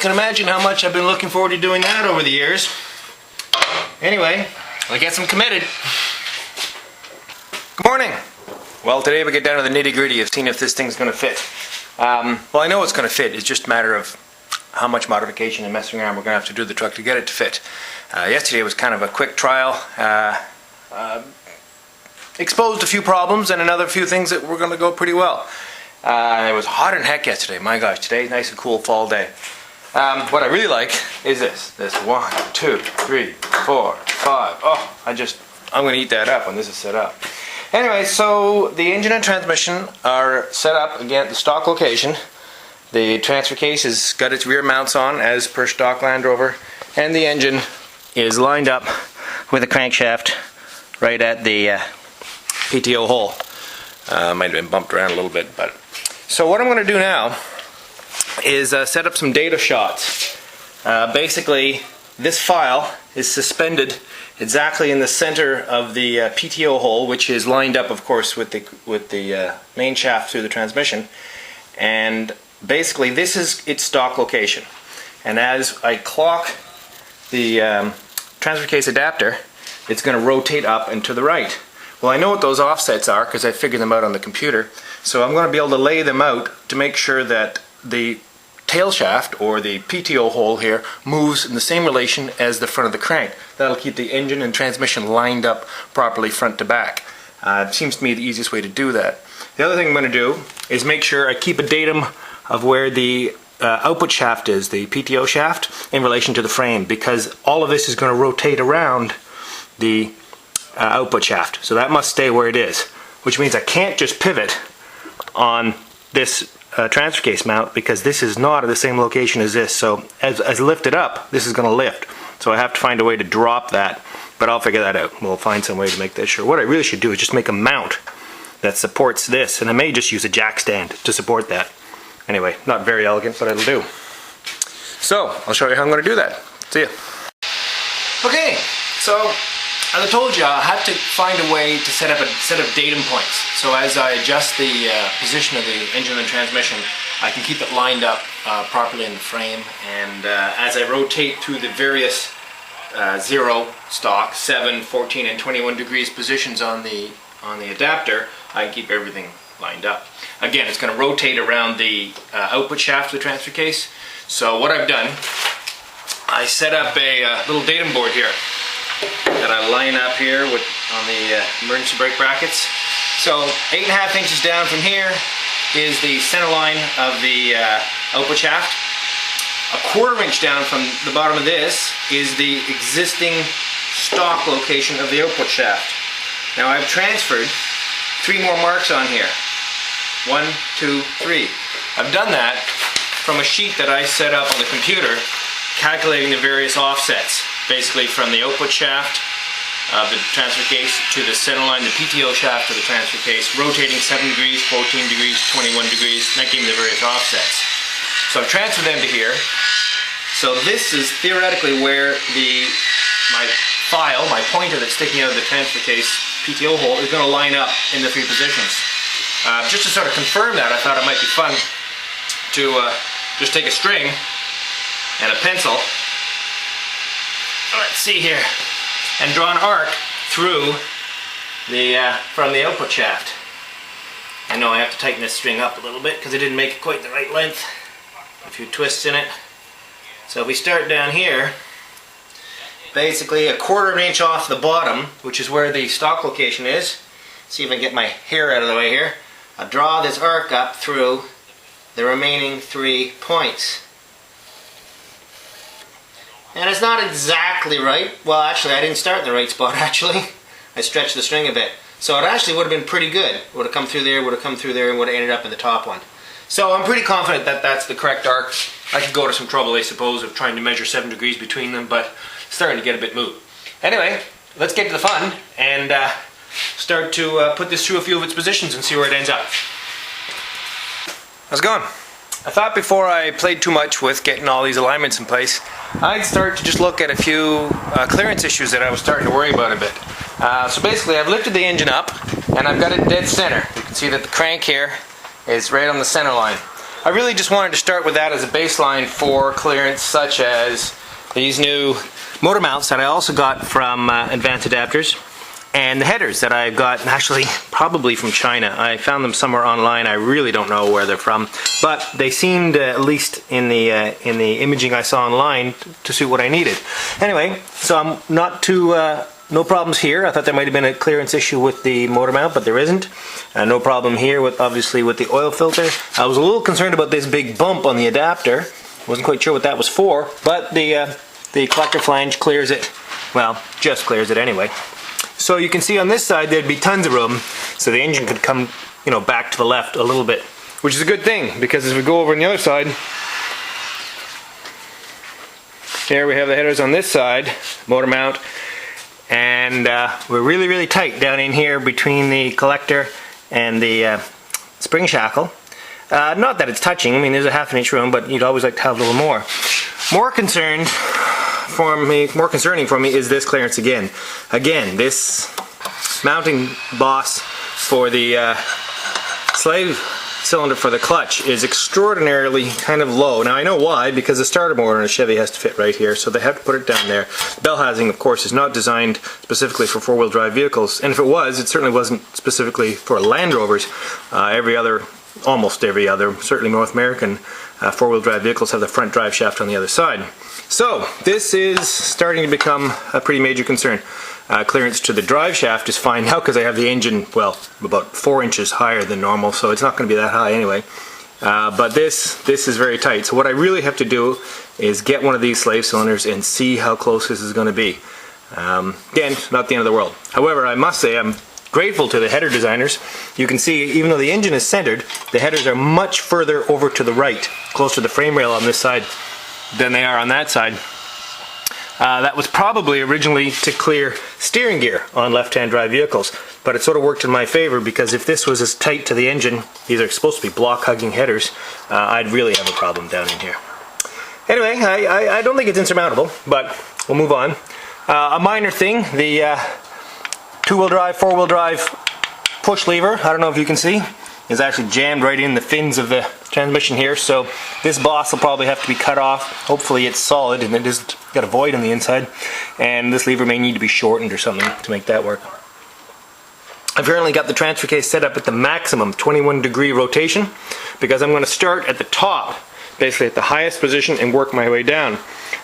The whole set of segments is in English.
can imagine how much I've been looking forward to doing that over the years. Anyway, I guess I'm committed. Good morning. Well, today we get down to the nitty-gritty of seeing if this thing's going to fit. Well, I know it's going to fit. It's just a matter of how much modification and messing around we're going to have to do to the truck to get it to fit. Yesterday was kind of a quick trial. Exposed a few problems and another few things that were going to go pretty well. It was hot and heck yesterday. My gosh, today's nice and cool fall day. What I really like is this 1, 2, 3, 4, 5. Oh, I'm going to eat that up when this is set up. Anyway, so the engine and transmission are set up again at the stock location. The transfer case has got its rear mounts on as per stock Land Rover, and the engine is lined up with a crankshaft right at the PTO hole. Might have been bumped around a little bit, but so what I'm going to do now is set up some data shots. Basically, this file is suspended exactly in the center of the PTO hole, which is lined up, of course, with the main shaft through the transmission. And basically, this is its stock location. And as I clock the transfer case adapter, it's going to rotate up and to the right. Well, I know what those offsets are because I figured them out on the computer. So I'm going to be able to lay them out to make sure that the tail shaft, or the PTO hole here, moves in the same relation as the front of the crank. That'll keep the engine and transmission lined up properly front to back. It seems to me the easiest way to do that. The other thing I'm going to do is make sure I keep a datum of where the output shaft is, the PTO shaft, in relation to the frame, because all of this is going to rotate around the output shaft. So that must stay where it is, which means I can't just pivot on this transfer case mount, because this is not at the same location as this. So as I lift it up, this is going to lift. So I have to find a way to drop that, but I'll figure that out. We'll find some way to make that sure. What I really should do is just make a mount that supports this, and I may just use a jack stand to support that. Anyway, not very elegant, but it'll do. So I'll show you how I'm going to do that. See ya. Okay, so as I told you, I have to find a way to set up a set of datum points. So as I adjust the position of the engine and transmission, I can keep it lined up properly in the frame. And as I rotate through the various 0, stock, 7, 14, and 21 degrees positions on the adapter, I can keep everything lined up. Again, it's going to rotate around the output shaft of the transfer case. So what I've done, I set up a little datum board here that I line up here on the emergency brake brackets. So 8.5 inches down from here is the center line of the output shaft. 1/4 inch down from the bottom of this is the existing stock location of the output shaft. Now I've transferred 3 more marks on here. 1, 2, 3. I've done that from a sheet that I set up on the computer, calculating the various offsets. Basically from the output shaft of the transfer case to the center line, the PTO shaft of the transfer case, rotating 7 degrees, 14 degrees, 21 degrees, and that gave me the various offsets. So I've transferred them to here. So this is theoretically where my file, my pointer that's sticking out of the transfer case PTO hole, is going to line up in the 3 positions. Just to sort of confirm that, I thought it might be fun to just take a string and a pencil. Let's see here, and draw an arc through from the output shaft. I know I have to tighten this string up a little bit because I didn't make it quite the right length. A few twists in it. So if we start down here, basically 1/4 inch off the bottom, which is where the stock location is. See if I can get my hair out of the way here. I'll draw this arc up through the remaining 3 points. And it's not exactly right. Well, actually, I didn't start in the right spot, actually. I stretched the string a bit. So it actually would have been pretty good. It would have come through there, would have come through there, and would have ended up in the top one. So I'm pretty confident that that's the correct arc. I could go to some trouble, I suppose, of trying to measure 7 degrees between them, but it's starting to get a bit moot. Anyway, let's get to the fun and start to put this through a few of its positions and see where it ends up. How's it going? I thought before I played too much with getting all these alignments in place, I'd start to just look at a few clearance issues that I was starting to worry about a bit. So basically I've lifted the engine up and I've got it dead center. You can see that the crank here is right on the center line. I really just wanted to start with that as a baseline for clearance, such as these new motor mounts that I also got from Advanced Adapters, and the headers that I got actually probably from China. I found them somewhere online. I really don't know where they're from, but they seemed, at least in the imaging I saw online, to suit what I needed. Anyway, so I'm not too no problems here. I thought there might have been a clearance issue with the motor mount, but there isn't. No problem here with, obviously, with the oil filter. I was a little concerned about this big bump on the adapter. Wasn't quite sure what that was for, but the collector flange clears it. Well, just clears it anyway. So you can see on this side there'd be tons of room, so the engine could come, you know, back to the left a little bit, which is a good thing, because as we go over on the other side, here we have the headers on this side, motor mount, and we're really tight down in here between the collector and the spring shackle. Not that it's touching. I mean, there's a ½ inch room, but you'd always like to have a little more. More concerning for me is this clearance again. Again, this mounting boss for the slave cylinder for the clutch is extraordinarily kind of low. Now I know why, because the starter motor in a Chevy has to fit right here, so they have to put it down there. Bell housing, of course, is not designed specifically for four-wheel drive vehicles, and if it was, it certainly wasn't specifically for Land Rovers. Almost every other, certainly North American four-wheel drive vehicles have the front drive shaft on the other side. So this is starting to become a pretty major concern. Clearance to the drive shaft is fine now because I have the engine, well, about 4 inches higher than normal, so it's not going to be that high anyway. But this is very tight. So what I really have to do is get one of these slave cylinders and see how close this is going to be. Again, not the end of the world. However, I must say I'm grateful to the header designers. You can see, even though the engine is centered, the headers are much further over to the right, close to the frame rail on this side, than they are on that side. That was probably originally to clear steering gear on left-hand drive vehicles, but it sort of worked in my favor, because if this was as tight to the engine, these are supposed to be block-hugging headers, I'd really have a problem down in here. Anyway, I don't think it's insurmountable, but we'll move on. A minor thing, the two-wheel drive, four-wheel drive push lever, I don't know if you can see, is actually jammed right in the fins of the transmission here, so this boss will probably have to be cut off. Hopefully it's solid and it just got a void on the inside, and this lever may need to be shortened or something to make that work. I've currently got the transfer case set up at the maximum 21-degree rotation, because I'm going to start at the top, basically at the highest position, and work my way down.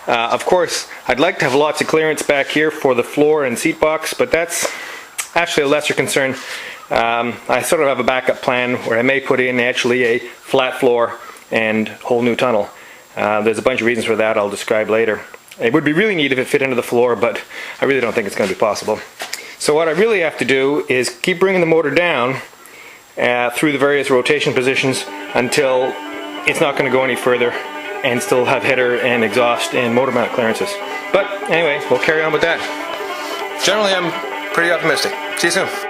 Of course, I'd like to have lots of clearance back here for the floor and seat box, but that's actually a lesser concern. I sort of have a backup plan where I may put in actually a flat floor and whole new tunnel. There's a bunch of reasons for that I'll describe later. It would be really neat if it fit into the floor, but I really don't think it's going to be possible. So what I really have to do is keep bringing the motor down through the various rotation positions until it's not going to go any further, and still have header and exhaust and motor mount clearances. But anyway, we'll carry on with that. Generally, I'm pretty optimistic. See you soon.